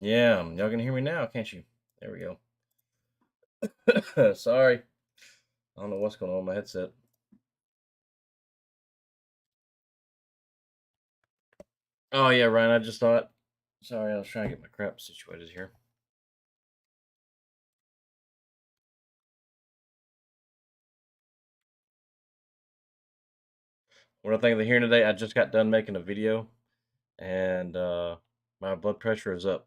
Yeah, y'all can hear me now, can't you? There we go. Sorry. I don't know what's going on with my headset. Oh, yeah, Ryan, I just thought. Sorry, I was trying to get my crap situated here. What I think of the hearing today, I just got done making a video, and my blood pressure is up.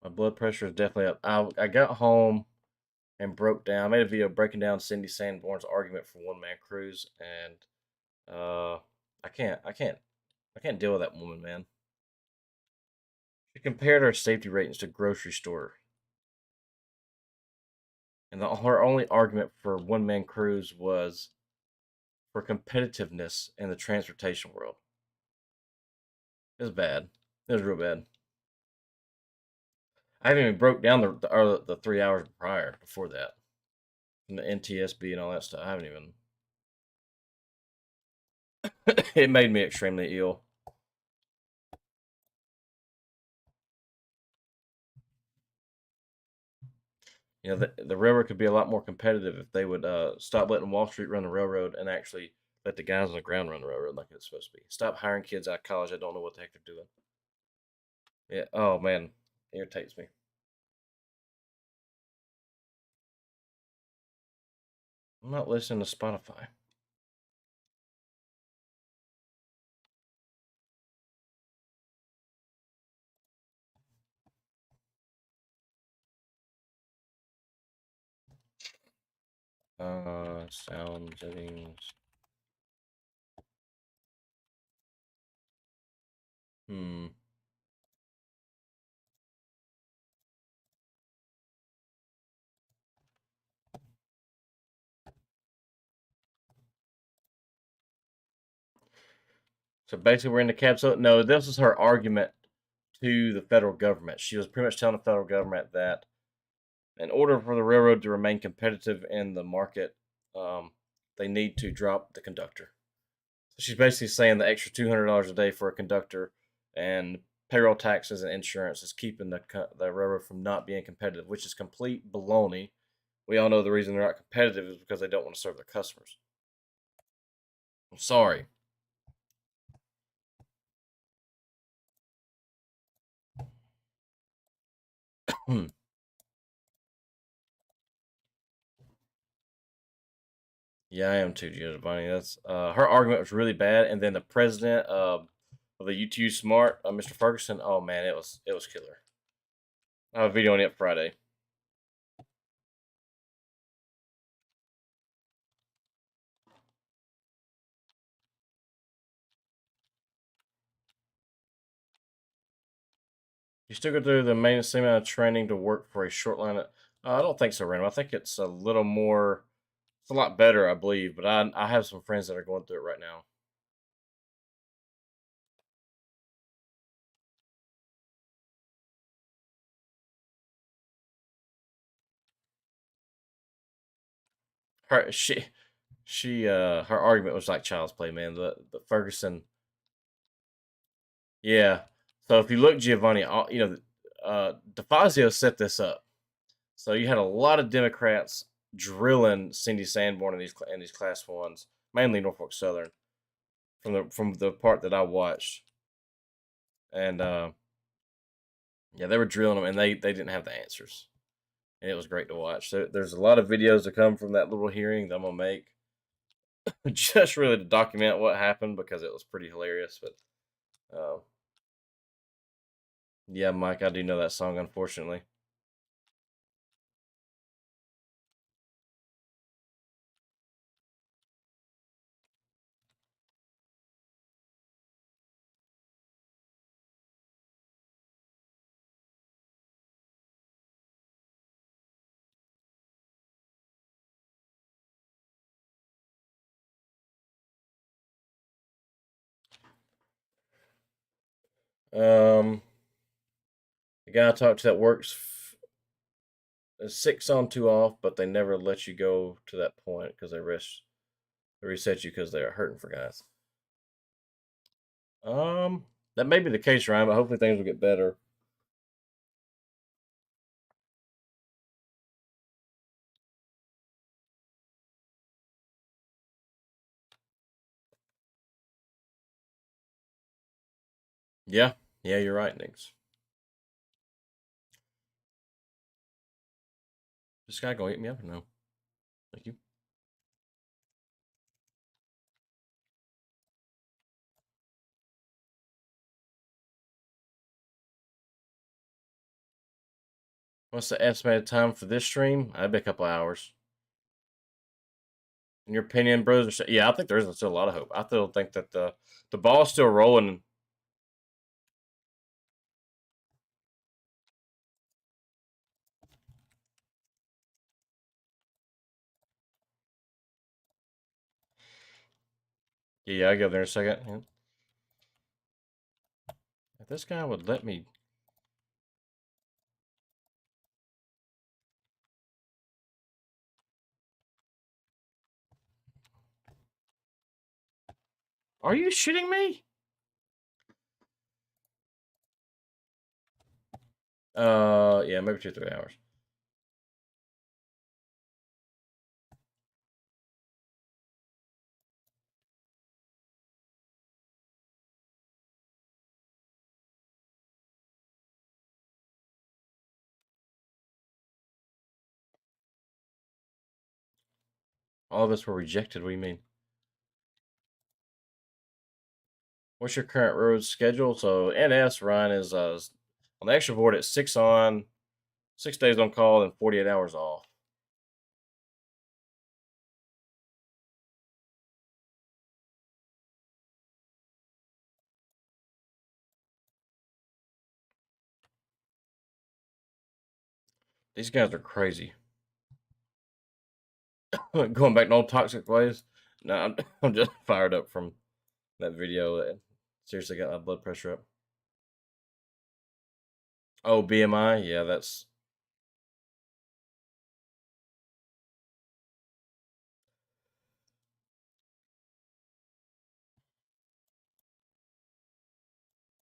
My blood pressure is definitely up. I got home and broke down. I made a video breaking down Cindy Sanborn's argument for one man cruise, and uh, I can't deal with that woman, man. She compared her safety ratings to grocery store, and her only argument for one man cruise was for competitiveness in the transportation world. It was bad. It was real bad. I haven't even broke down the 3 hours prior before that, and the NTSB and all that stuff. I haven't even. It made me extremely ill. You know, the railroad could be a lot more competitive if they would stop letting Wall Street run the railroad and actually let the guys on the ground run the railroad like it's supposed to be. Stop hiring kids out of college that don't know what the heck they're doing. Yeah. Oh man, it irritates me. I'm not listening to Spotify. Sound settings. Hmm. So basically, we're in the capsule. No, this is her argument to the federal government. She was pretty much telling the federal government that in order for the railroad to remain competitive in the market, they need to drop the conductor. So she's basically saying the extra $200 a day for a conductor and payroll taxes and insurance is keeping the railroad from not being competitive, which is complete baloney. We all know the reason they're not competitive is because they don't want to serve their customers. I'm sorry. Hmm. Yeah, I am too, Giovanni. That's her argument was really bad, and then the president of the UTU Smart, Mr. Ferguson. Oh man, it was killer. I have a video on it Friday. You still go through the same amount of training to work for a short line. I don't think so, Random. I think it's a little more. It's a lot better, I believe. But I have some friends that are going through it right now. Her her argument was like child's play, man. The Ferguson, yeah. So if you look, Giovanni, DeFazio set this up. So you had a lot of Democrats drilling Cindy Sanborn in these class ones, mainly Norfolk Southern, from the part that I watched, and yeah, they were drilling them, and they didn't have the answers, and it was great to watch. So there's a lot of videos to come from that little hearing that I'm gonna make, just really to document what happened because it was pretty hilarious. But yeah, Mike, I do know that song, unfortunately. Um, the guy I talked to that works is 6 on, 2 off, but they never let you go to that point because they reset you because they are hurting for guys. Um, that may be the case, Ryan, but hopefully things will get better. Yeah, yeah, you're right, Nix. This guy gonna hit me up or no? Thank you. What's the estimated time for this stream? I'd be a couple hours. In your opinion, brothers? Yeah, I think there's still a lot of hope. I still think that the ball's still rolling. Yeah, I'll go there in a second. Yeah. If this guy would let me. Are you shitting me? Yeah, maybe 2, 3 hours. All of us were rejected. What do you mean? What's your current road schedule? So NS Ryan is on the extra board at 6 on, 6 days on call, and 48 hours off. These guys are crazy. Going back to old toxic ways. No, I'm just fired up from that video. That seriously got my blood pressure up. Oh, BMI. Yeah, that's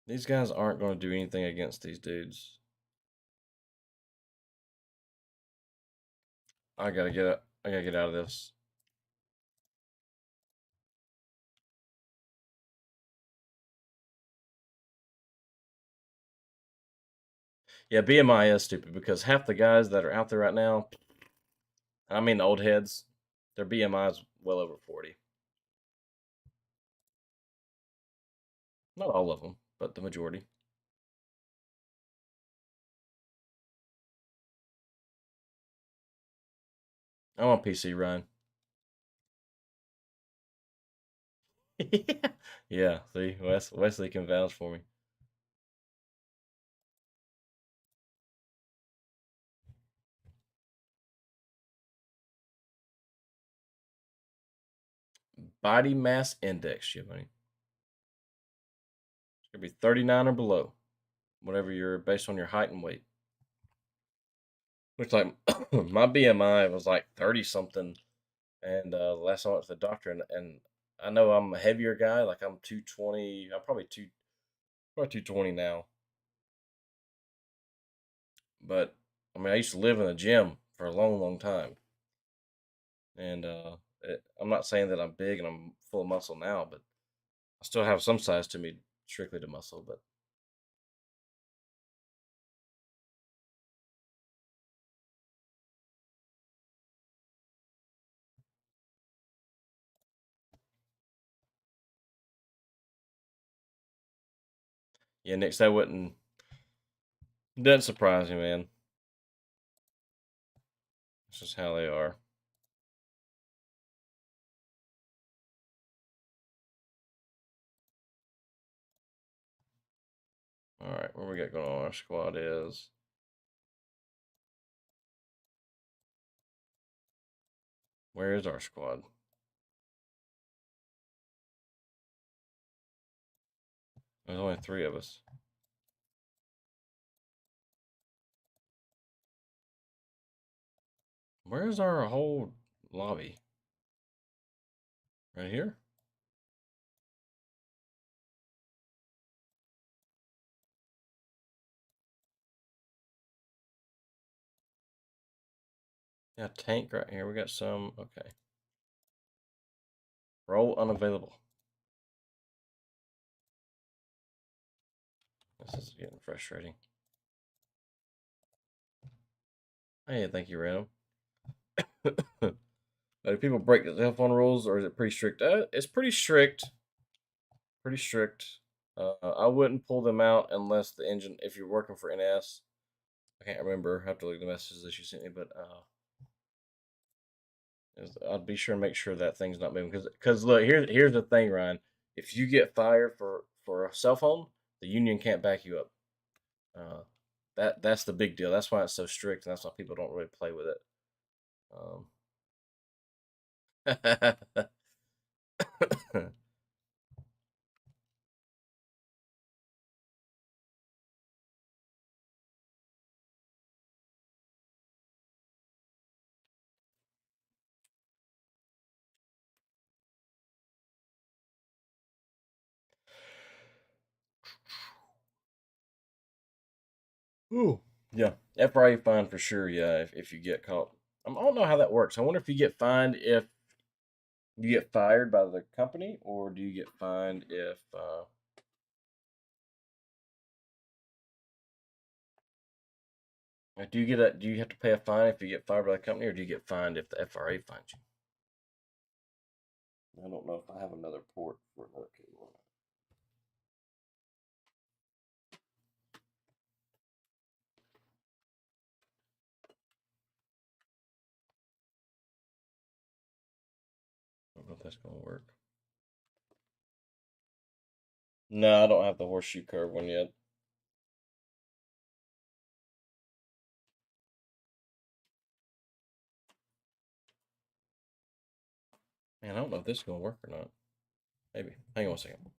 these guys aren't going to do anything against these dudes. I gotta get it. I gotta get out of this. Yeah, BMI is stupid because half the guys that are out there right now, I mean the old heads, their BMI is well over 40. Not all of them, but the majority. I'm on PC, Ryan. Yeah, see, Wesley can vouch for me. Body mass index, Giovanni. It's gonna be 39 or below, whatever you're based on your height and weight. Which like my BMI was like 30 something, and last time I went to the doctor, and I know I'm a heavier guy, like I'm 220. I'm probably 220 now. But I mean, I used to live in a gym for a long, long time, and I'm not saying that I'm big and I'm full of muscle now, but I still have some size to me, strictly to muscle. But yeah, Nick, that wouldn't doesn't surprise me, man. It's just how they are. All right, what we got going on? Our squad is where is our squad? There's only three of us. Where's our whole lobby? Right here? Yeah, tank right here. We got some. Okay. Role unavailable. This is getting frustrating. Hey, thank you, Random. Do people break the telephone rules, or is it pretty strict? It's pretty strict. Pretty strict. I wouldn't pull them out unless the engine. If you're working for NS, I can't remember. I have to look at the messages that you sent me, but I'd be sure and make sure that thing's not moving. Because look, here's the thing, Ryan. If you get fired for a cell phone, the union can't back you up. Uh, that's the big deal. That's why it's so strict, and that's why people don't really play with it. Ooh. Yeah, FRA fine for sure. Yeah, if you get caught. I don't know how that works. I wonder if you get fined if you get fired by the company, or do you get fined if do you get a do you have to pay a fine if you get fired by the company, or do you get fined if the FRA finds you? I don't know if I have another port for another cable. I don't know if that's gonna work. No, I don't have the horseshoe curve one yet. Man, I don't know if this is gonna work or not. Maybe. Hang on a second.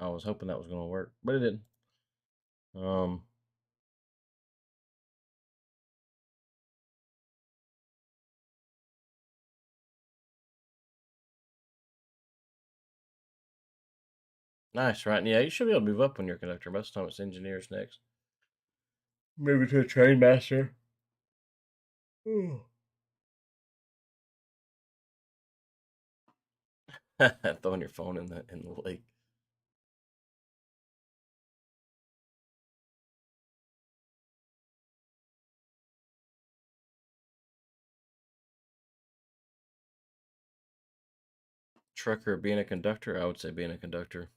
I was hoping that was going to work, but it didn't. Um, nice, right? Yeah, you should be able to move up when you're a conductor. Most of the time, it's engineers next. Maybe to a train master. Throwing your phone in the lake. Trucker being a conductor, I would say being a conductor.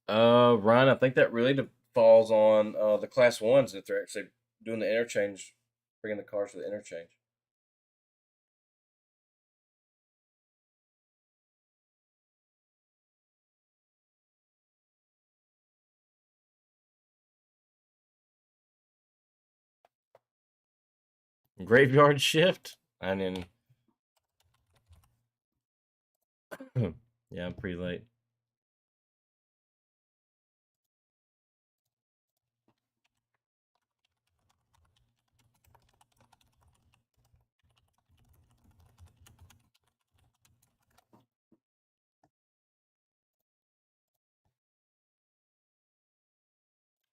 Ryan, I think that really falls on the class ones if they're actually doing the interchange, bringing the cars to the interchange. Graveyard shift. I mean, yeah, I'm pretty late.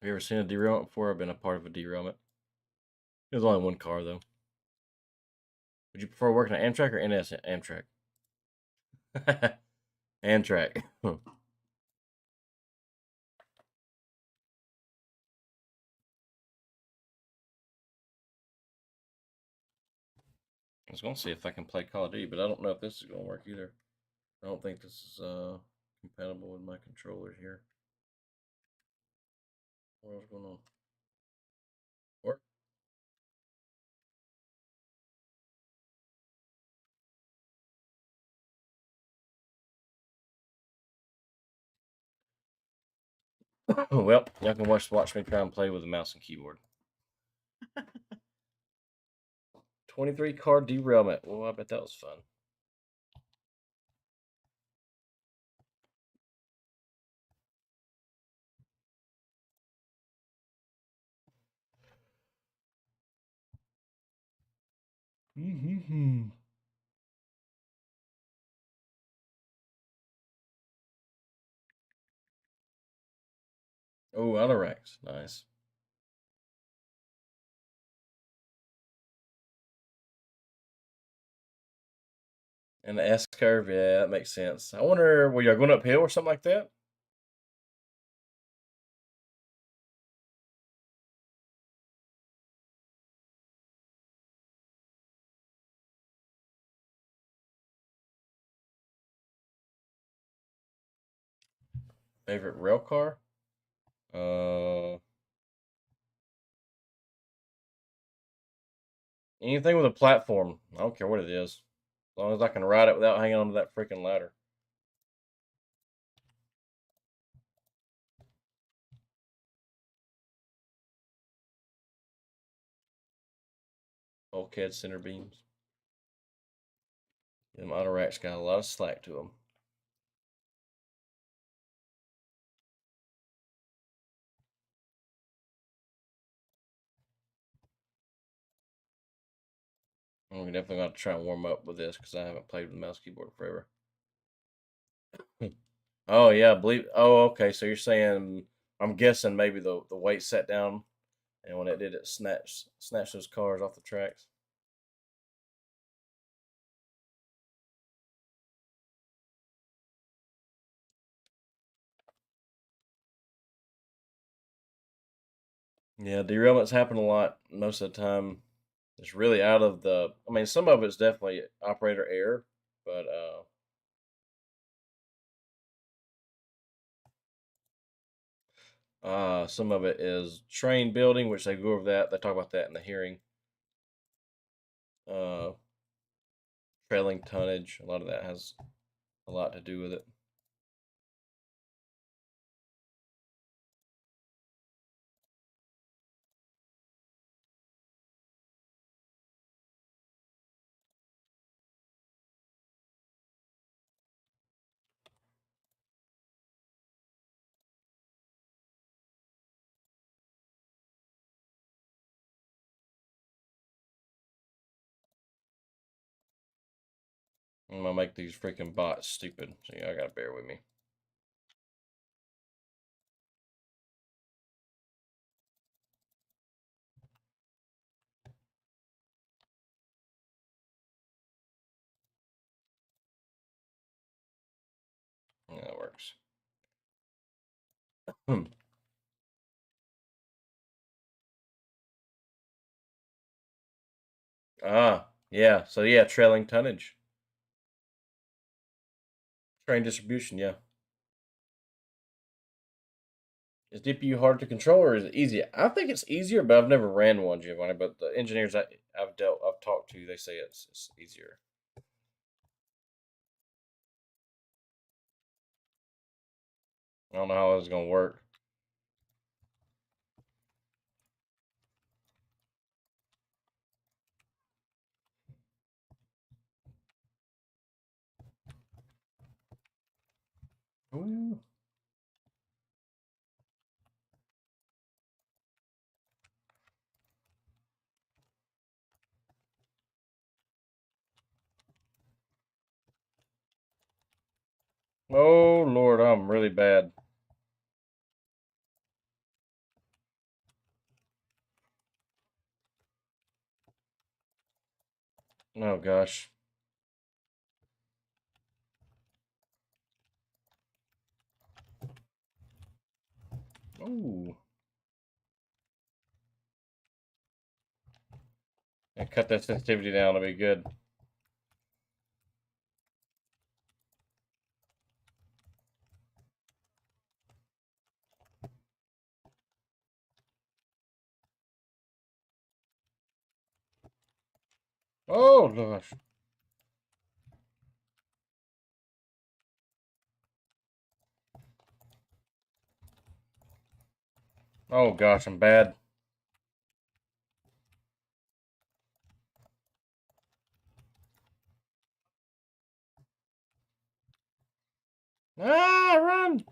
Have you ever seen a derailment before? I've been a part of a derailment. There's only one car though. Would you prefer working at Amtrak or NS Amtrak? Amtrak. I was gonna see if I can play Call of Duty, but I don't know if this is gonna work either. I don't think this is compatible with my controller here. What's going on? Work? Well, y'all can watch me try and play with a mouse and keyboard. 23 car derailment. Well, I bet that was fun. Mm-hmm. Oh, Anorex. Nice. And the S curve, yeah, that makes sense. I wonder, were y'all going uphill or something like that? Favorite rail car? Uh, Anything with a platform. I don't care what it is, as long as I can ride it without hanging onto that freaking ladder. Bulkhead center beams. Them auto racks got a lot of slack to them. I'm definitely going to try and warm up with this because I haven't played with the mouse keyboard forever. Oh yeah, I believe. Oh, okay. So you're saying I'm guessing maybe the weight set down, and when it did, it snatched those cars off the tracks. Yeah, derailments happen a lot most of the time. It's really out of the. I mean, some of it's definitely operator error, but some of it is train building, which they go over that. They talk about that in the hearing. Uh, Trailing tonnage. A lot of that has a lot to do with it. I'm gonna make these freaking bots stupid. So yeah, I gotta bear with me. Yeah, that works. Yeah. So yeah, trailing tonnage. Train distribution, yeah. Is DPU hard to control or is it easy? I think it's easier, but I've never ran one, Giovanni. But the engineers I've talked to, they say it's easier. I don't know how it's gonna work. Ooh. Oh Lord, I'm really bad. Oh gosh. Ooh. And cut that sensitivity down to be good. Oh gosh. Oh gosh, I'm bad. Ah, run!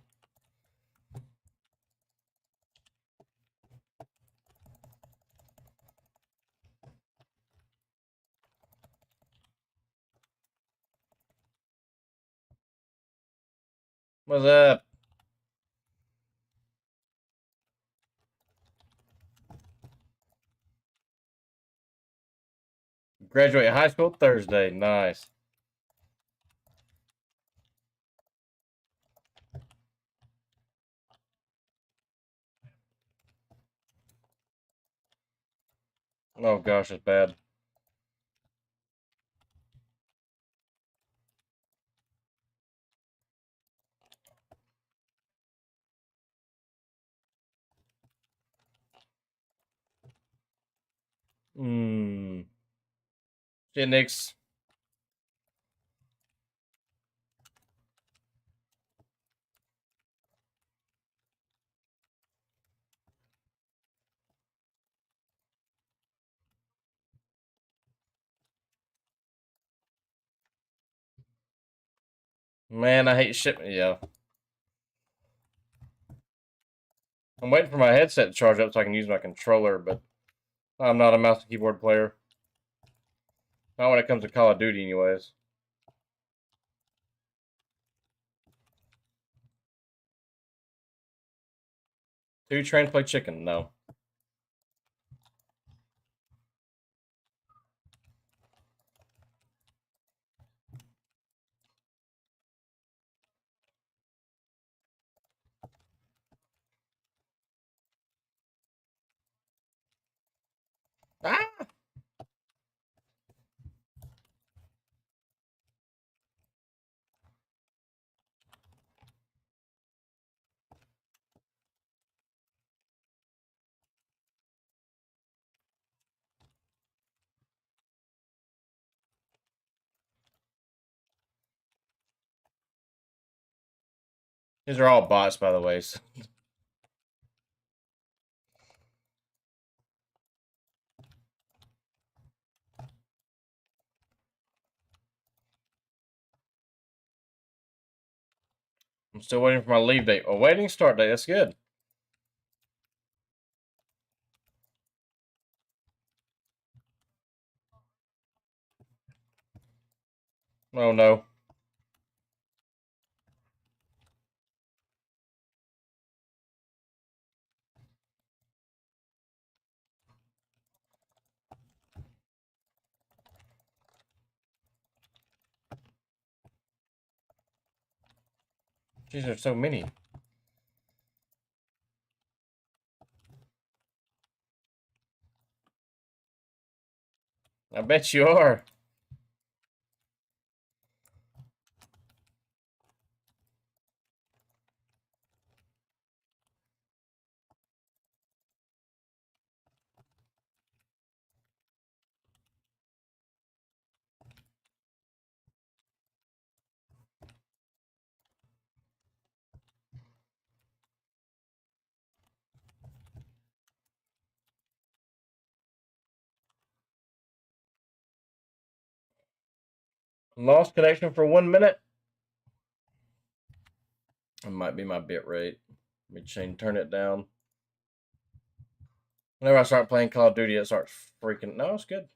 What's up? Graduate high school Thursday. Nice. Oh gosh, it's bad. Hmm. Shit, Nix. Man, I hate shipment. Yeah. I'm waiting for my headset to charge up so I can use my controller, but I'm not a mouse and keyboard player. Not when it comes to Call of Duty, anyways. Two trains play chicken? No. Ah! These are all bots, by the way. So I'm still waiting for my leave date. Oh, waiting start date. That's good. Oh no. Jeez, there's so many. I bet you are. Lost connection for 1 minute. It might be my bit rate. Let me turn it down. Whenever I start playing Call of Duty, it starts freaking. No, it's good.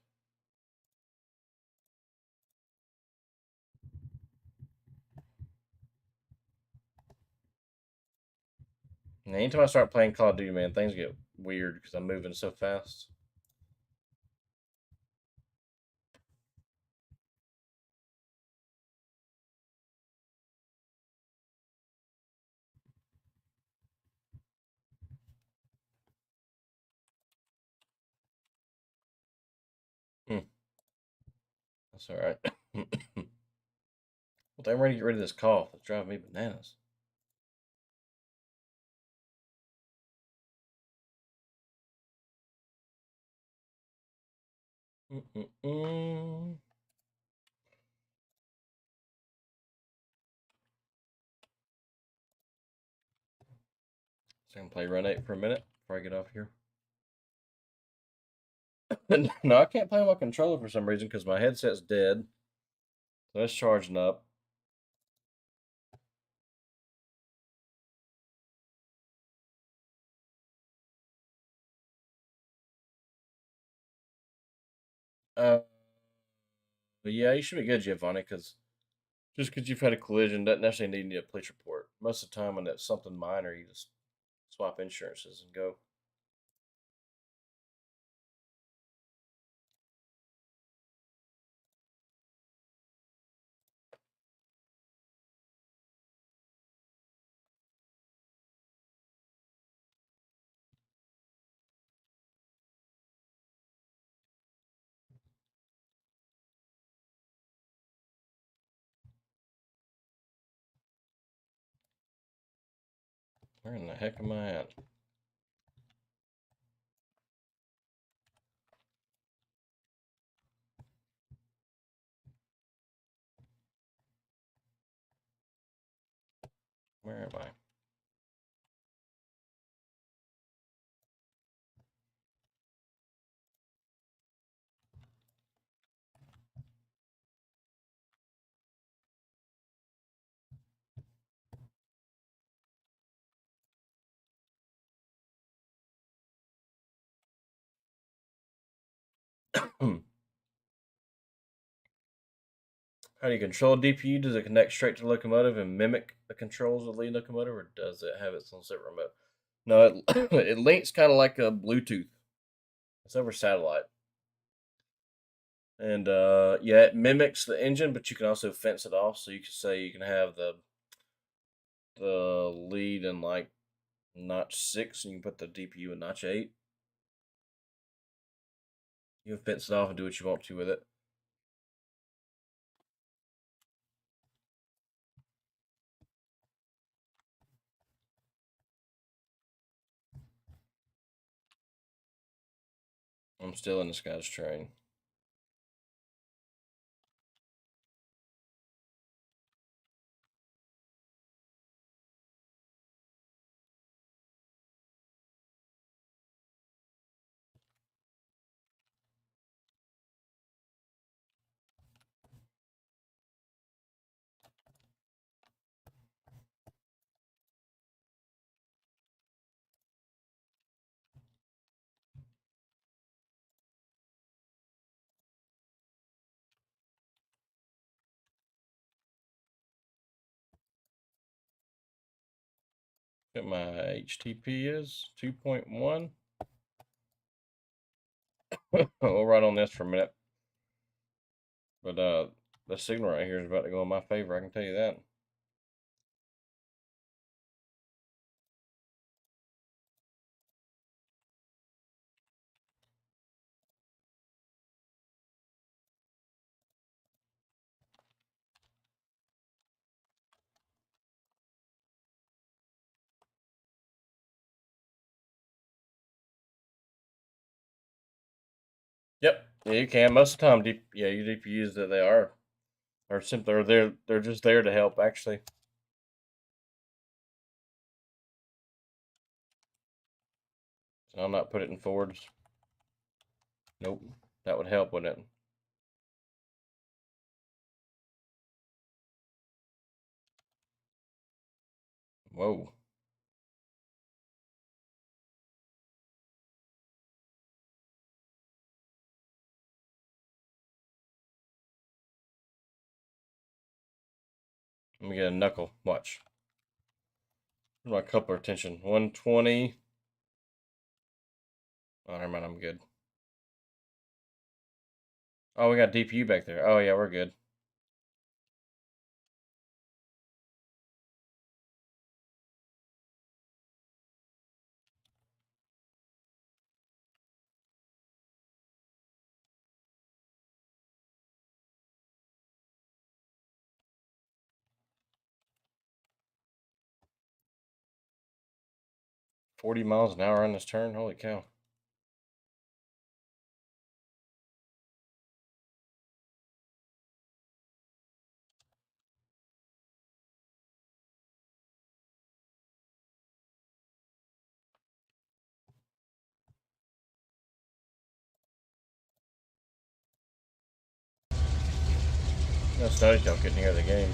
And anytime I start playing Call of Duty, man, things get weird because I'm moving so fast. Hmm. That's all right. Well, I'm ready to get rid of this cough. It's driving me bananas. Mm-mm-mm. So I'm gonna play Run 8 for a minute before I get off here. No, I can't play on my controller for some reason because my headset's dead. So it's charging up. But yeah, you should be good, Giovanni, because just because you've had a collision doesn't necessarily need a police report. Most of the time, when it's something minor, you just swap insurances and go. Where in the heck am I at? Where am I? How do you control DPU? Does it connect straight to the locomotive and mimic the controls of the lead locomotive, or does it have its own separate remote? No, it links kind of like a Bluetooth. It's over satellite. And yeah, it mimics the engine, but you can also fence it off. So you can say you can have the lead in like notch 6, and you can put the DPU in notch 8. You can fence it off and do what you want to with it. I'm still in this guy's train. What my HTTP is 2.1. We'll write on this for a minute. But the signal right here is about to go in my favor, I can tell you that. Yep. Yeah, you can. Most of the time, your DPUs that they are simply, or they're just there to help actually. So I'll not put it in forwards. Nope. That would help, wouldn't it? Whoa. Let me get a knuckle. Watch. My coupler tension. 120. Oh, never mind. I'm good. Oh, we got DPU back there. Oh, yeah, we're good. $40 miles an hour on this turn. Holy cow. No studies don't get near the game.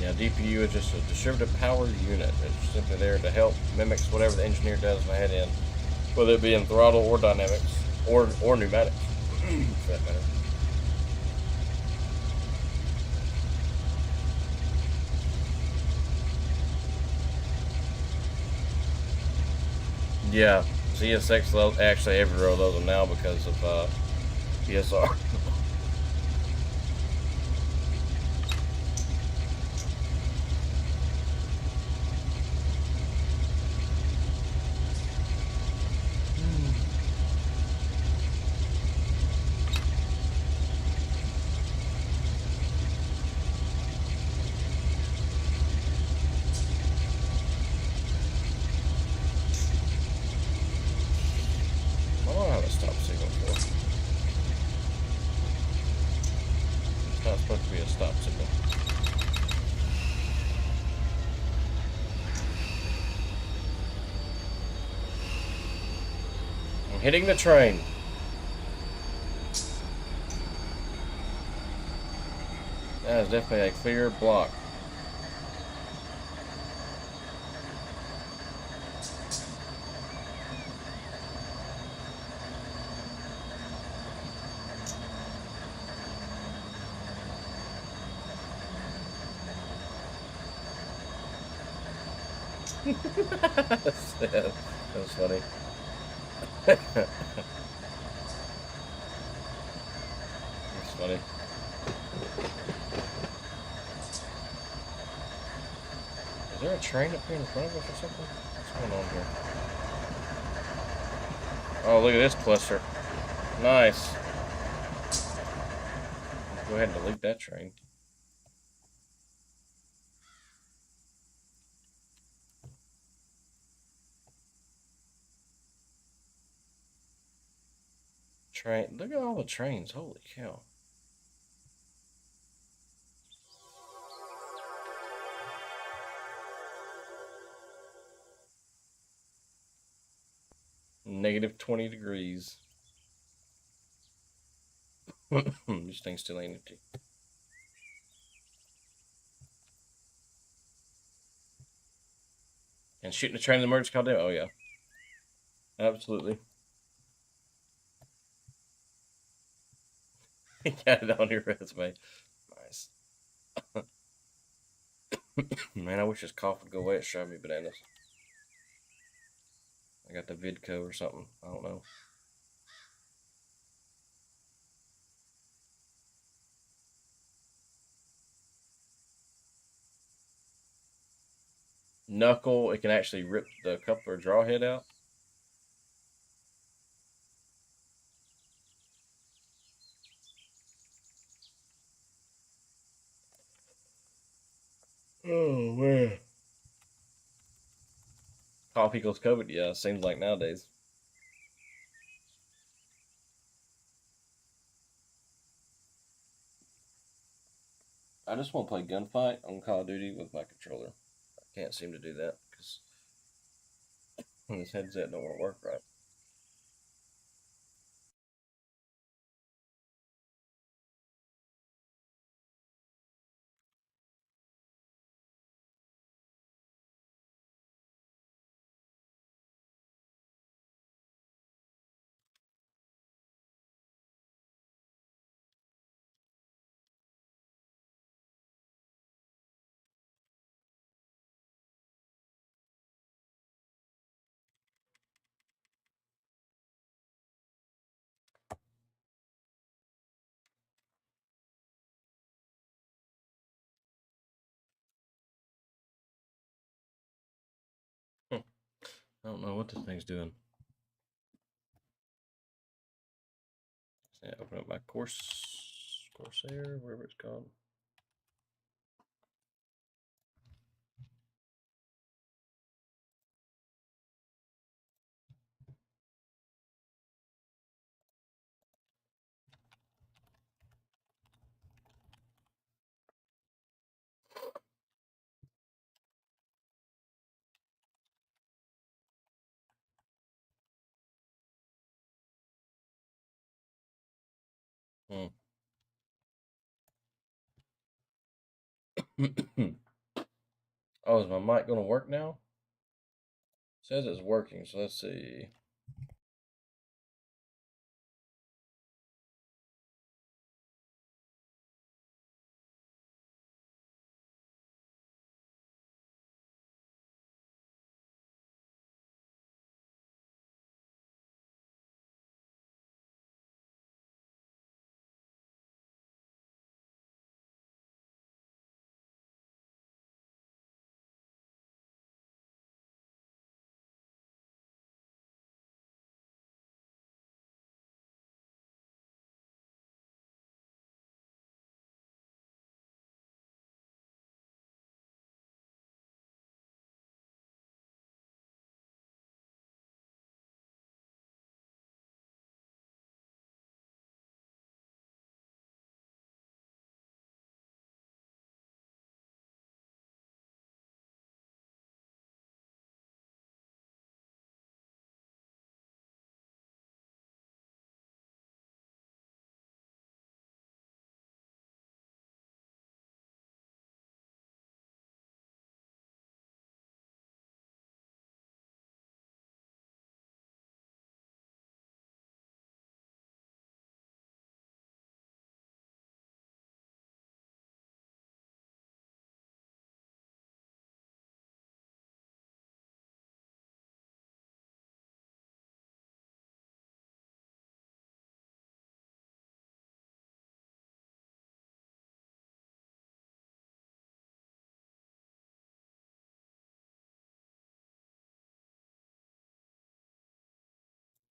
Yeah, DPU is just a distributed power unit. It's simply there to help mimics whatever the engineer does in the head end, whether it be in throttle or dynamics or pneumatics, for that matter. Yeah, CSX actually every row loads them now because of PSR. I don't have a stop signal for. It's not supposed to be a stop signal. I'm hitting the train. That is definitely a clear block. That was funny. That's funny. Is there a train up here in front of us or something? What's going on here? Oh, look at this cluster. Nice. Go ahead and delete that train. Train. Look at all the trains. Holy cow. Negative 20 degrees. This thing's still ain't empty. And shooting a train in the emergency call down? Oh, yeah. Absolutely. Got it on your resume. Nice. Man, I wish this cough would go away. It's driving me bananas. I got the Vidco or something. I don't know. Knuckle, it can actually rip the coupler draw head out. Oh, man. Cough equals COVID. Yeah, seems like nowadays. I just want to play gunfight on Call of Duty with my controller. I can't seem to do that because this headset don't want to work right. I don't know what this thing's doing. Yeah, open up my Corsair, whatever it's called. Hmm. Oh, is my mic going to work now? It says it's working, so let's see.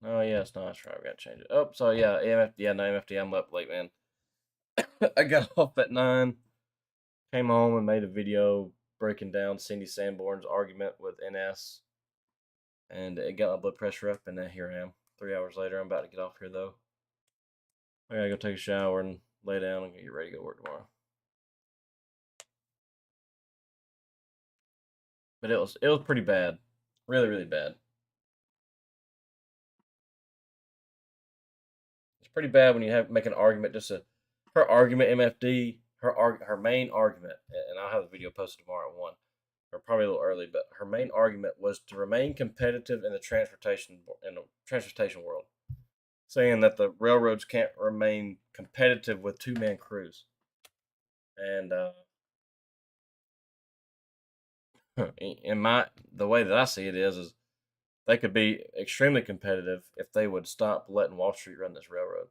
Oh, yeah, it's not. That's right. We got to change it. Oh, so yeah, AMFD. Yeah, no, MFD. I'm up late, man. I got off at 9, came home and made a video breaking down Cindy Sanborn's argument with NS. And it got my blood pressure up, and then here I am. 3 hours later, I'm about to get off here, though. I gotta go take a shower and lay down and get ready to go work tomorrow. But it was pretty bad. Really, really bad. It's pretty bad when you have make an argument. Her argument, MFD, her main argument, and I'll have the video posted tomorrow at 1, or probably a little early. But her main argument was to remain competitive in the transportation world, saying that the railroads can't remain competitive with 2-man crews. And The way that I see it is they could be extremely competitive if they would stop letting Wall Street run this railroad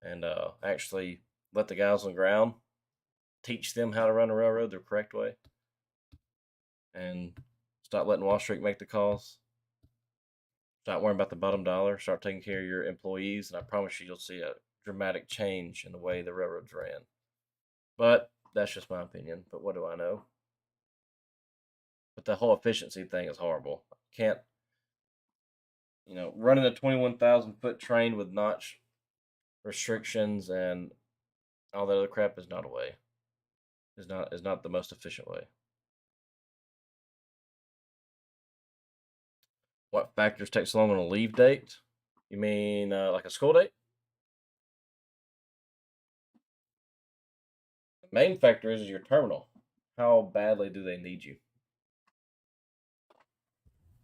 and actually let the guys on the ground teach them how to run a railroad the correct way and stop letting Wall Street make the calls. Stop worrying about the bottom dollar. Start taking care of your employees, and I promise you'll see a dramatic change in the way the railroads ran. But that's just my opinion. But what do I know? But the whole efficiency thing is horrible. Can't running a 21,000 foot train with notch restrictions and all that other crap is not a way. Is not the most efficient way. What factors take so long on a leave date? You mean like a school date? The main factor is your terminal. How badly do they need you?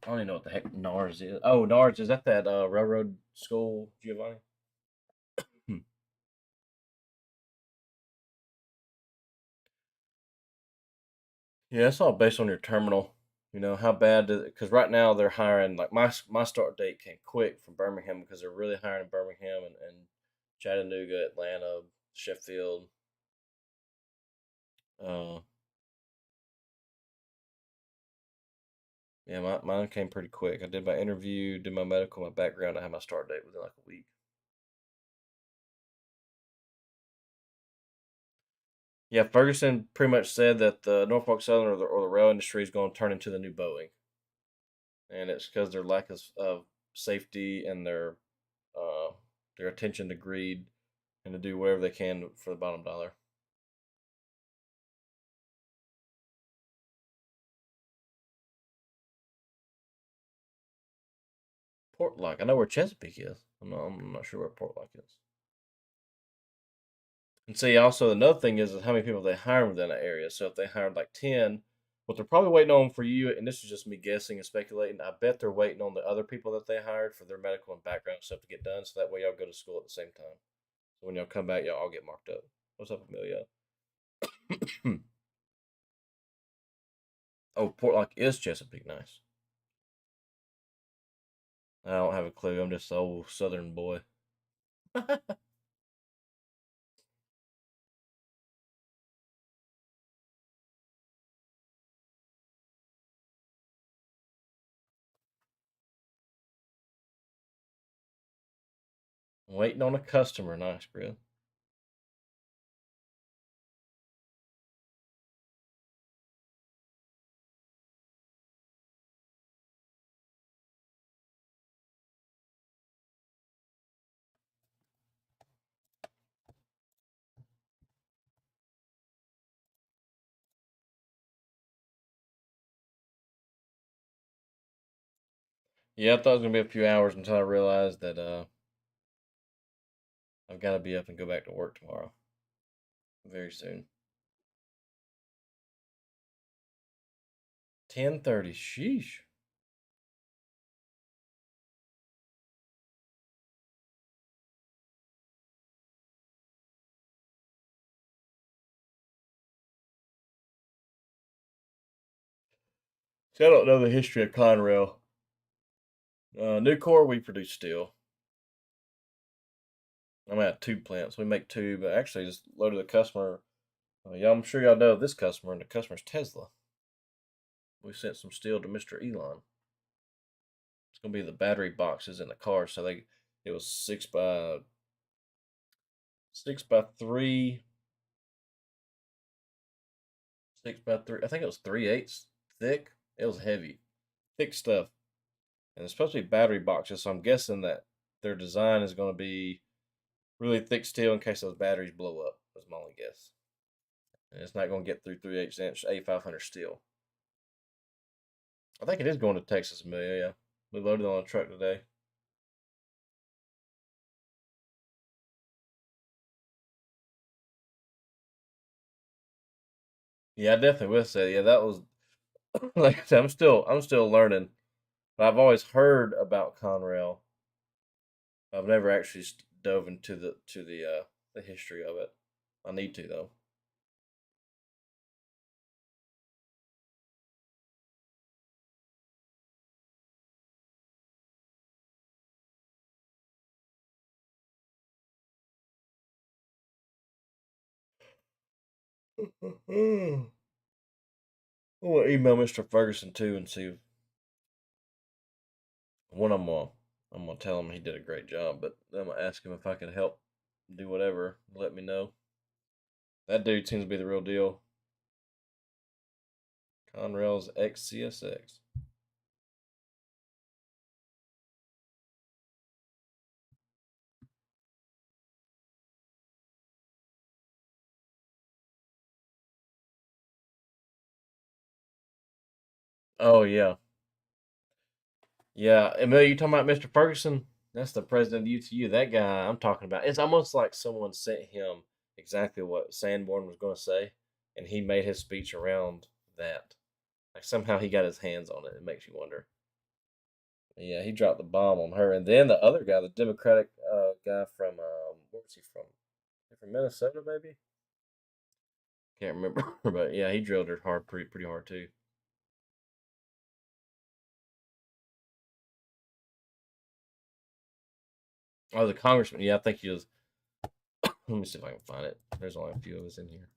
I don't even know what the heck NARS is. Oh, NARS, is that railroad school, Giovanni? Hmm. Yeah, it's all based on your terminal. How bad? Because right now they're hiring. Like my start date came quick from Birmingham because they're really hiring in Birmingham and Chattanooga, Atlanta, Sheffield. Uh, yeah, mine came pretty quick. I did my interview, did my medical, my background. I had my start date within like a week. Yeah, Ferguson pretty much said that the Norfolk Southern or the rail industry is going to turn into the new Boeing, and it's because their lack of safety and their attention to greed and to do whatever they can for the bottom dollar. Portlock, I know where Chesapeake is. I'm not sure where Portlock is. And see, also another thing is how many people they hire within that area. So if they hired like 10, what they're probably waiting on for you, and this is just me guessing and speculating, I bet they're waiting on the other people that they hired for their medical and background stuff to get done, so that way y'all go to school at the same time. So when y'all come back, y'all all get marked up. What's up, Amelia? Oh, Portlock is Chesapeake. Nice. I don't have a clue. I'm just an old Southern boy. Waiting on a customer. Nice, bro. Yeah, I thought it was gonna be a few hours until I realized that I've got to be up and go back to work tomorrow very soon. 10:30. Sheesh. See, I don't know the history of Conrail. Nucor, we produce steel. I'm at tube plants. We make tube. Actually, just loaded the customer. Yeah, I'm sure y'all know this customer, and the customer's Tesla. We sent some steel to Mr. Elon. It's gonna be the battery boxes in the car. So it was 6 by 3, 6 by 3. I think it was 3/8 thick. It was heavy, thick stuff, and it's supposed to be battery boxes. So I'm guessing that their design is going to be really thick steel in case those batteries blow up. That's my only guess. And it's not going to get through 3/8 inch A500 steel. I think it is going to Texas, Amelia. Yeah, we loaded on a truck today. Yeah, I definitely will say. Yeah, that was like I said. I'm still learning, but I've always heard about Conrail. I've never actually dove into the history of it. I need to though. I want to email Mr. Ferguson too and see if I'm gonna tell him he did a great job, but I'm gonna ask him if I can help do whatever. Let me know. That dude seems to be the real deal. Conrail's XCSX. Oh yeah, yeah. Emil, you talking about Mr. Ferguson? That's the president of UTU. That guy I'm talking about. It's almost like someone sent him exactly what Sanborn was going to say, and he made his speech around that. Like somehow he got his hands on it. It makes you wonder. Yeah, he dropped the bomb on her, and then the other guy, the Democratic guy from where was he from? From Minnesota, maybe. Can't remember, but yeah, he drilled her hard, pretty hard too. Oh, the congressman. Yeah, I think he was. Let me see if I can find it. There's only a few of us in here.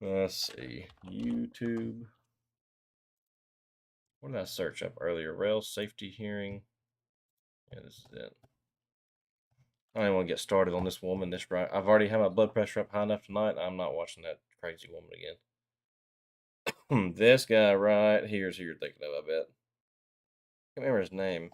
Let's see. YouTube. What did I search up earlier? Rail safety hearing. Yeah, this is it. I don't even want to get started on this woman. This right. I've already had my blood pressure up high enough tonight. I'm not watching that crazy woman again. This guy right here is who you're thinking of, I bet. I can't remember his name.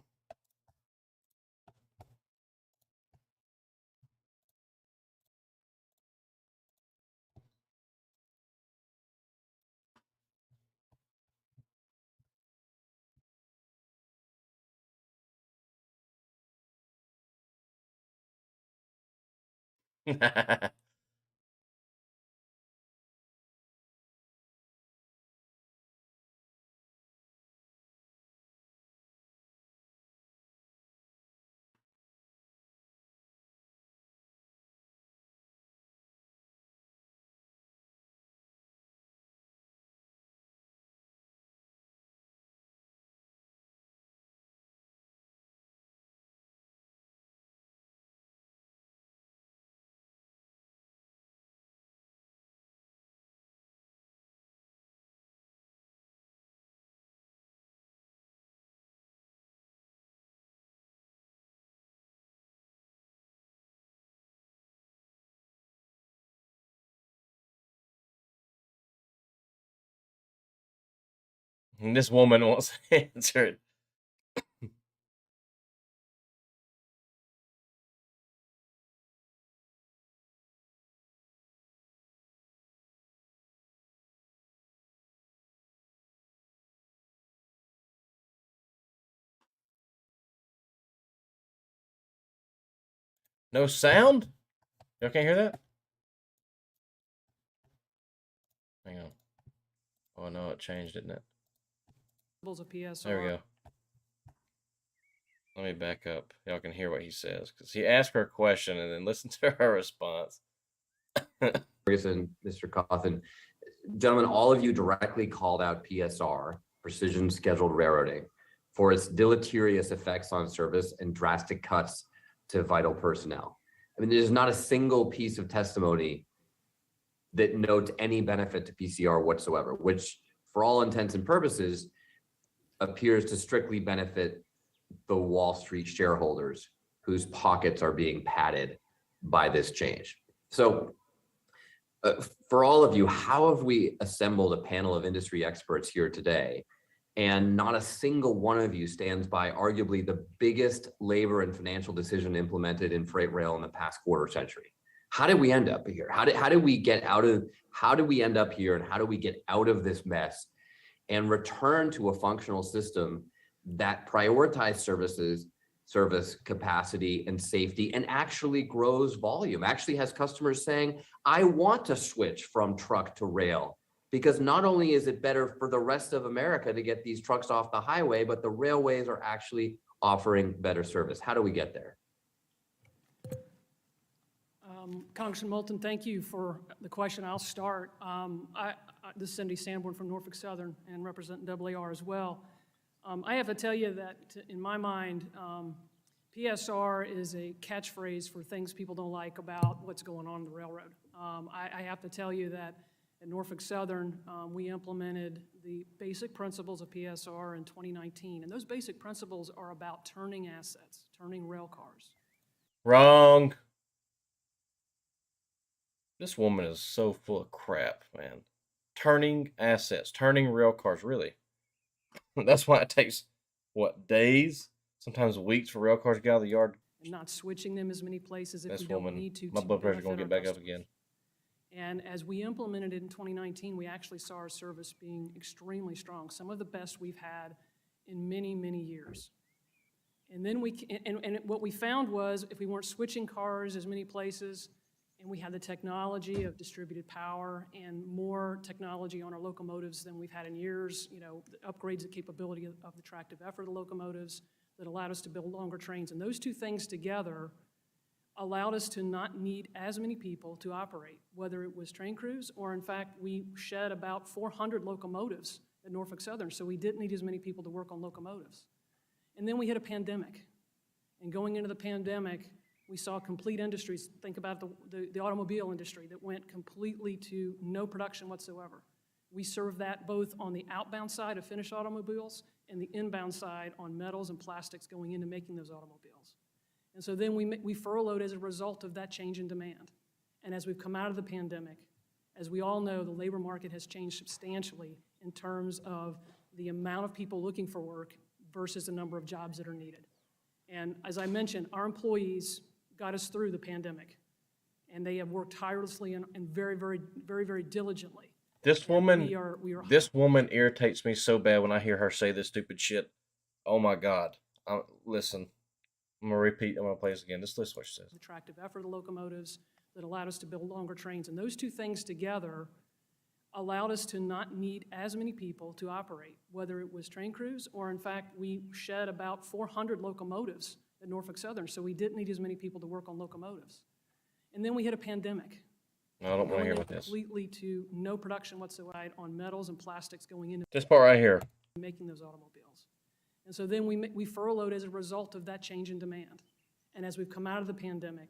This woman wants answered. No sound? Y'all can't hear that? Hang on. Oh no, it changed, didn't it? There we go. Let me back up. Y'all can hear what he says because he asked her a question and then listen to her response. Ferguson, Mr. Cawthon, gentlemen, all of you directly called out PSR, precision scheduled railroading, for its deleterious effects on service and drastic cuts to vital personnel. I mean, there's not a single piece of testimony that notes any benefit to PCR whatsoever, which for all intents and purposes appears to strictly benefit the Wall Street shareholders whose pockets are being padded by this change. So for all of you, how have we assembled a panel of industry experts here today? And not a single one of you stands by arguably the biggest labor and financial decision implemented in freight rail in the past quarter century. How did we end up here? How did we get out of, how did we end up here and how do we get out of this mess and return to a functional system that prioritizes service capacity and safety and actually grows volume, actually has customers saying, I want to switch from truck to rail because not only is it better for the rest of America to get these trucks off the highway, but the railways are actually offering better service. How do we get there? Congressman Moulton, thank you for the question. I'll start. This is Cindy Sanborn from Norfolk Southern and represent AAR as well. I have to tell you that in my mind, PSR is a catchphrase for things people don't like about what's going on in the railroad. I have to tell you that At Norfolk Southern, we implemented the basic principles of PSR in 2019, and those basic principles are about turning assets, turning rail cars. Wrong. This woman is so full of crap, man. Turning assets, turning rail cars, really. That's why it takes, what, days, sometimes weeks for rail cars to get out of the yard. And not switching them as many places if This we don't woman, need to my blood pressure going to benefit get our back up customers. again. And as we implemented it in 2019, we actually saw our service being extremely strong, some of the best we've had in many, many years. And then what we found was if we weren't switching cars as many places, and we had the technology of distributed power and more technology on our locomotives than we've had in years, you know, the upgrades the capability of the tractive effort of the locomotives that allowed us to build longer trains. And those two things together allowed us to not need as many people to operate, whether it was train crews or, in fact, we shed about 400 locomotives at Norfolk Southern, so we didn't need as many people to work on locomotives. And then we hit a pandemic. And going into the pandemic, we saw complete industries, think about the automobile industry that went completely to no production whatsoever. We serve that both on the outbound side of finished automobiles and the inbound side on metals and plastics going into making those automobiles. And so then we furloughed as a result of that change in demand. And as we've come out of the pandemic, as we all know, the labor market has changed substantially in terms of the amount of people looking for work versus the number of jobs that are needed. And as I mentioned, our employees got us through the pandemic, and they have worked tirelessly and very, very, very, very diligently. This woman, we are this woman irritates me so bad when I hear her say this stupid shit. Oh my God. Listen, I'm going to play this again. Just listen to what she says. The tractive effort of the locomotives that allowed us to build longer trains. And those two things together allowed us to not need as many people to operate, whether it was train crews or, in fact, we shed about 400 locomotives at Norfolk Southern, so we didn't need as many people to work on locomotives. And then we hit a pandemic. No, I don't want to hear about this. Completely to no production whatsoever on metals and plastics going into This part right here. making those automobiles. And so then we furloughed as a result of that change in demand. And as we've come out of the pandemic,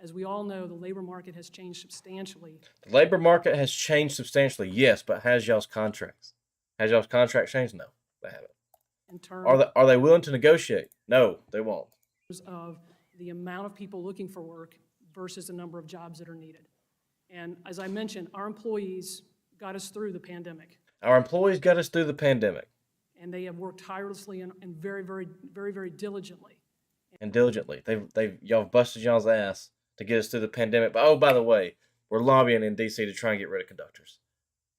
as we all know, the labor market has changed substantially. The labor market has changed substantially, yes, but has y'all's contracts? Has y'all's contracts changed? No, they haven't. In terms Are they willing to negotiate? No, they won't. of the amount of people looking for work versus the number of jobs that are needed. And as I mentioned, our employees got us through the pandemic. Our employees got us through the pandemic. And they have worked tirelessly and very, very, very, very diligently. And diligently. Y'all busted y'all's ass to get us through the pandemic. But, oh, by the way, we're lobbying in D.C. to try and get rid of conductors.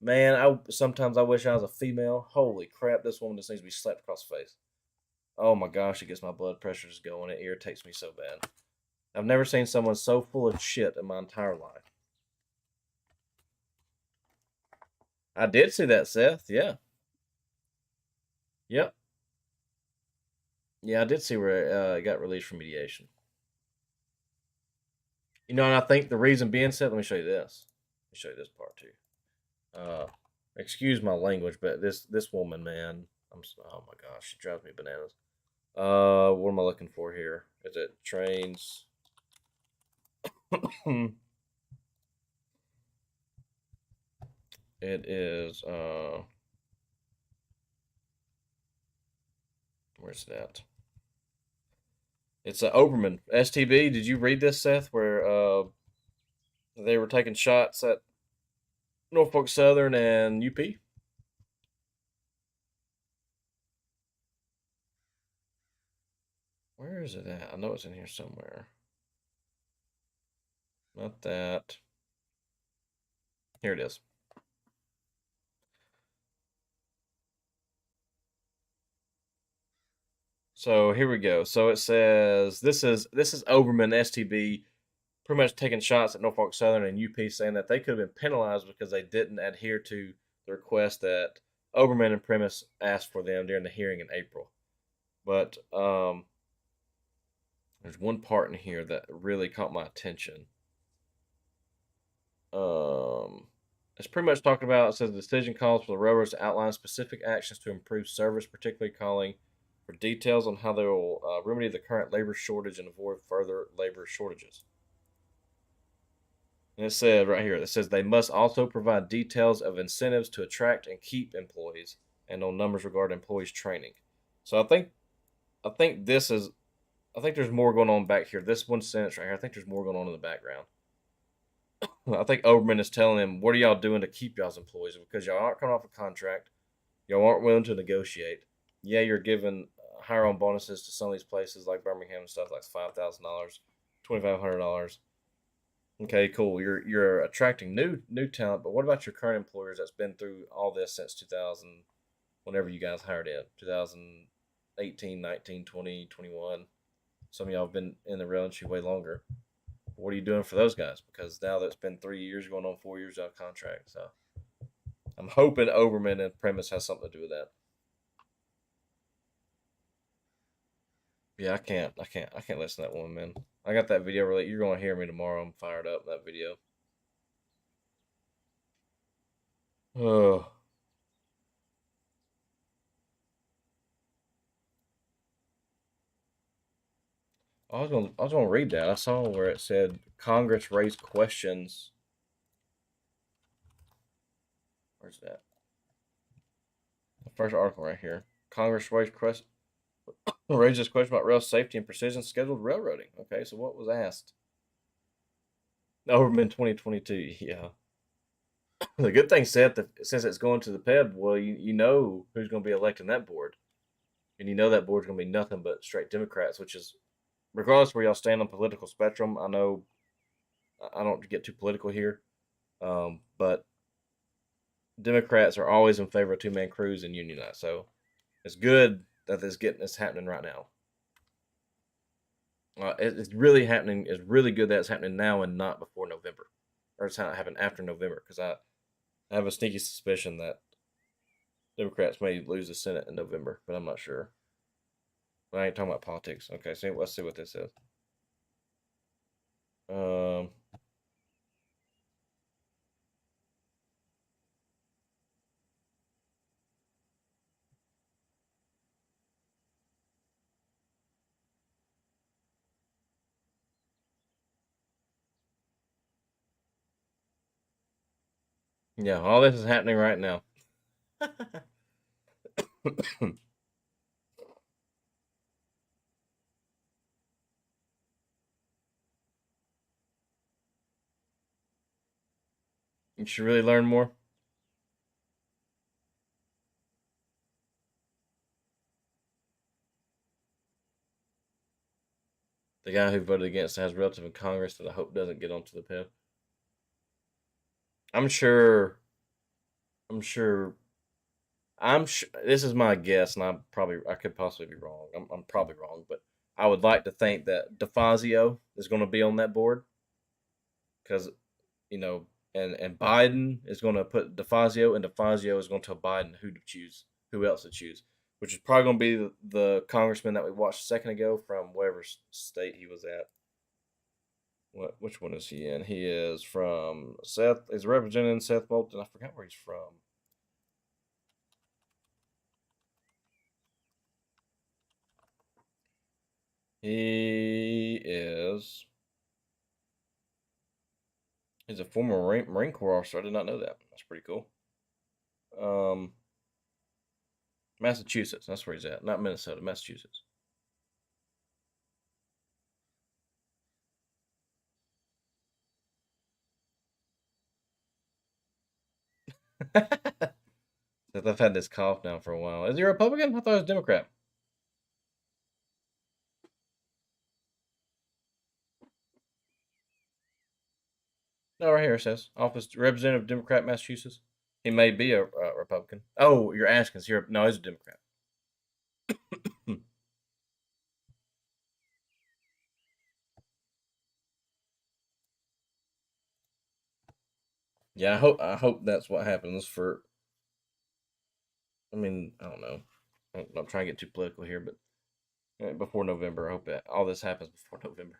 Man, sometimes I wish I was a female. Holy crap, this woman just needs to be slapped across the face. Oh my gosh, it gets my blood pressure just going. It irritates me so bad. I've never seen someone so full of shit in my entire life. I did see that, Seth. Yeah. Yep. Yeah, I did see where it got released from mediation. You know, and I think the reason being, Seth, let me show you this. Let me show you this part too. Excuse my language, but this woman, man, oh my gosh, she drives me bananas. What am I looking for here? Is it trains? It is, where's that? It's Oberman, STB. Did you read this, Seth, where they were taking shots at Norfolk Southern and UP? Where is it at? I know it's in here somewhere. Not that. Here it is. So here we go. So it says this is Oberman STB pretty much taking shots at Norfolk Southern and UP, saying that they could have been penalized because they didn't adhere to the request that Oberman and Primus asked for them during the hearing in April. But there's one part in here that really caught my attention. It's pretty much talking about, it says the decision calls for the railroads to outline specific actions to improve service, particularly calling for details on how they will remedy the current labor shortage and avoid further labor shortages. And it said right here, it says they must also provide details of incentives to attract and keep employees and on numbers regarding employees training. So I think this is I think there's more going on back here. This one sentence right here, I think there's more going on in the background. I think Oberman is telling them, what are y'all doing to keep y'all's employees? Because y'all aren't coming off a contract. Y'all aren't willing to negotiate. Yeah, you're giving higher on bonuses to some of these places like Birmingham and stuff, like $5,000, $2,500. Okay, cool. You're attracting new talent, but what about your current employers that's been through all this since 2000, whenever you guys hired in 2018, 19, 20, 21? Some of y'all have been in the rail industry way longer. What are you doing for those guys? Because now that it's been 3 years, going on 4 years out of contract. So I'm hoping Oberman and Premise has something to do with that. Yeah, I can't listen to that one, man. I got that video really. You're gonna hear me tomorrow. I'm fired up that video. Oh, I was gonna read that. I saw where it said Congress raised questions. Where's that? The first article right here. Congress raised this question about rail safety and precision scheduled railroading. Okay, so what was asked? Overman 2022. Yeah. The good thing said that since it's going to the PEB, well, you know who's going to be electing that board, and you know that board's going to be nothing but straight Democrats. Which is, regardless where y'all stand on the political spectrum, I know I don't get too political here, but Democrats are always in favor of two-man crews and unionize. So it's good that this happening right now. It's really happening. It's really good that it's happening now and not before November, or it's not happening after November. Because I have a sneaky suspicion that Democrats may lose the Senate in November, but I'm not sure. But I ain't talking about politics. Okay, so let's see what this is. Um, yeah, all this is happening right now. You should really learn more. The guy who voted against has relative in Congress that I hope doesn't get onto the PIP. I'm sure. I'm sure. I'm sure. This is my guess, and I could possibly be wrong. I'm probably wrong, but I would like to think that DeFazio is going to be on that board because you know, and Biden is going to put DeFazio, and DeFazio is going to tell Biden who else to choose, which is probably going to be the congressman that we watched a second ago from whatever state he was at. Which one is he in? He is from Seth. He's representing Seth Moulton. I forgot where he's from. He is. He's a former Marine Corps officer. I did not know that. That's pretty cool. Massachusetts. That's where he's at. Not Minnesota. Massachusetts. I've had this cough now for a while. Is he a Republican? I thought he was a Democrat. No, right here it says office representative Democrat Massachusetts. He may be a Republican. Oh, you're asking? No, he's a Democrat. Yeah, I hope that's what happens for. I mean, I don't know. I'm not trying to get too political here, but before November, I hope that all this happens before November.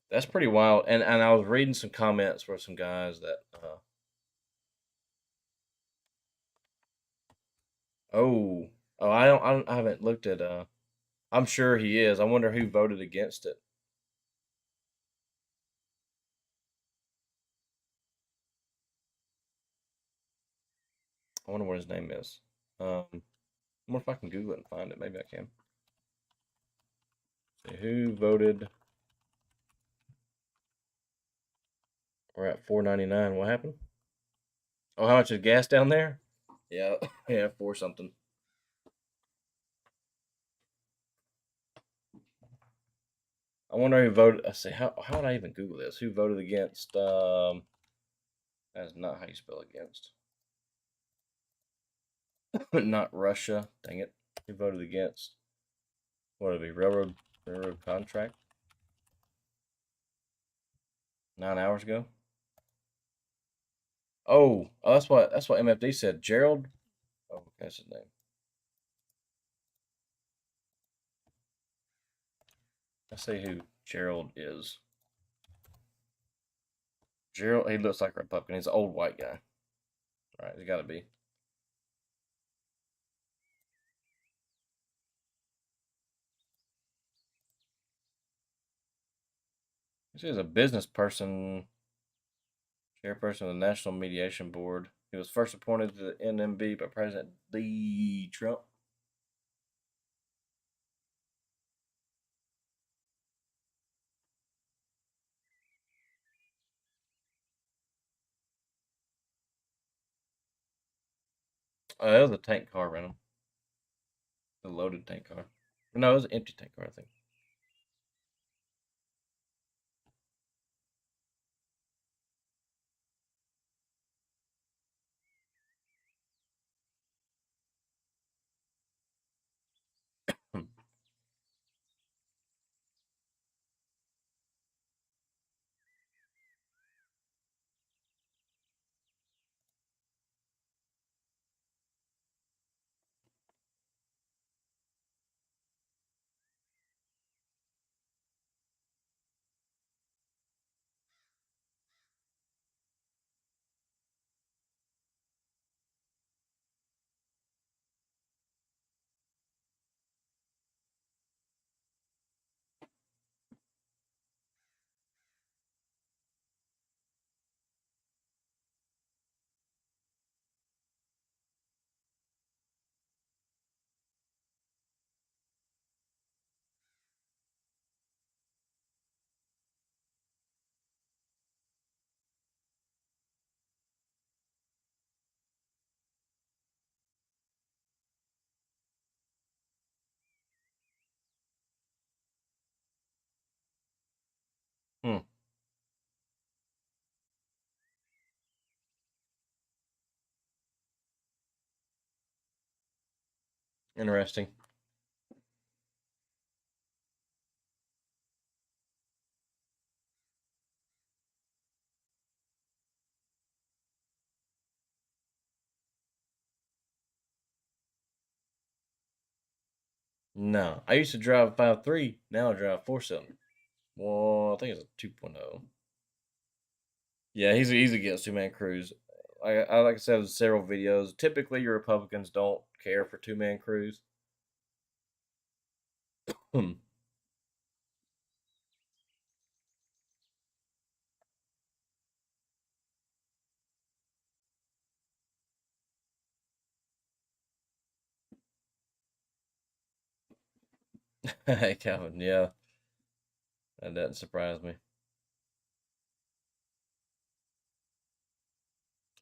That's pretty wild. And I was reading some comments from some guys that Oh, I haven't looked at. I'm sure he is. I wonder who voted against it. I wonder what his name is. I wonder if I can Google it and find it. Maybe I can. See who voted. We're at 4.99. What happened? Oh, how much is gas down there? Yeah, yeah, 4 something. I wonder who voted. I say, how would I even Google this? Who voted against? That's not how you spell against. Not Russia. Dang it. Who voted against? What would it be? Railroad contract? 9 hours ago. Oh, that's what MFD said. Gerald. Oh, okay, that's his name. Let's see who Gerald is. Gerald. He looks like a Republican. He's an old white guy. All right, he's got to be. This is a business person, chairperson of the National Mediation Board. He was first appointed to the NMB by President Lee Trump. It was a tank car rental. A loaded tank car. No, it was an empty tank car, I think. Hmm. Hmm. Interesting. No, I used to drive a 5.3. Now I drive a 4 cylinder. Well, I think it's a 2.0. Yeah, he's against two-man crews. I like I said in several videos. Typically, your Republicans don't care for two-man crews. Hmm. Hey, Calvin. Yeah, that doesn't surprise me.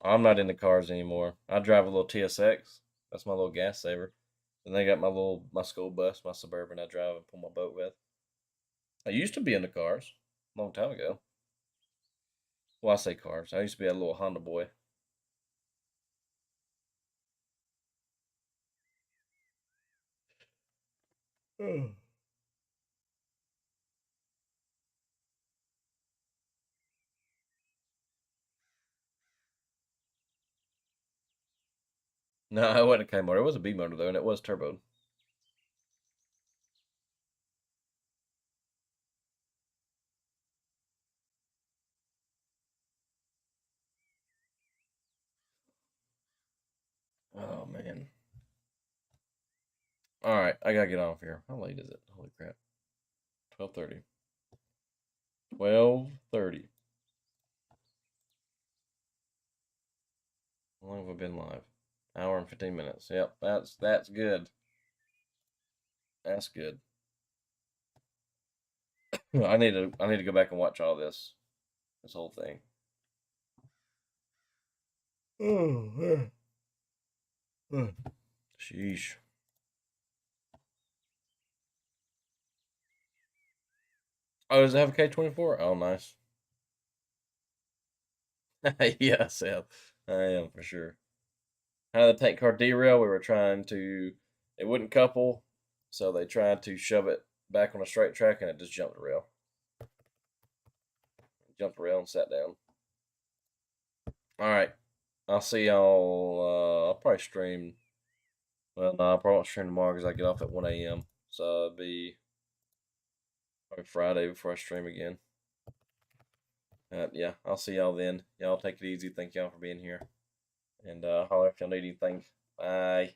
I'm not into cars anymore. I drive a little TSX. That's my little gas saver. And they got my school bus, my Suburban I drive and pull my boat with. I used to be into cars a long time ago. Well, I say cars. I used to be a little Honda boy. Hmm. No, it wasn't a K motor. It was a B motor though, and it was turbo. Oh man. All right, I gotta get off here. How late is it? Holy crap! 12:30. 12:30. How long have we been live? Hour and 15 minutes. Yep, that's good. That's good. I need to go back and watch all this whole thing. Oh, sheesh. Oh, does it have a K24? Oh, nice. Yes, yeah, I am for sure. How did the tank car derail? We were trying to, it wouldn't couple, so they tried to shove it back on a straight track, and it just jumped the rail. Jumped the rail and sat down. All right, I'll see y'all. I'll probably stream. Well, no, I probably won't stream tomorrow because I get off at 1 a.m. So it'll be probably Friday before I stream again. Yeah, I'll see y'all then. Y'all take it easy. Thank y'all for being here. And holler if y'all need anything. Bye.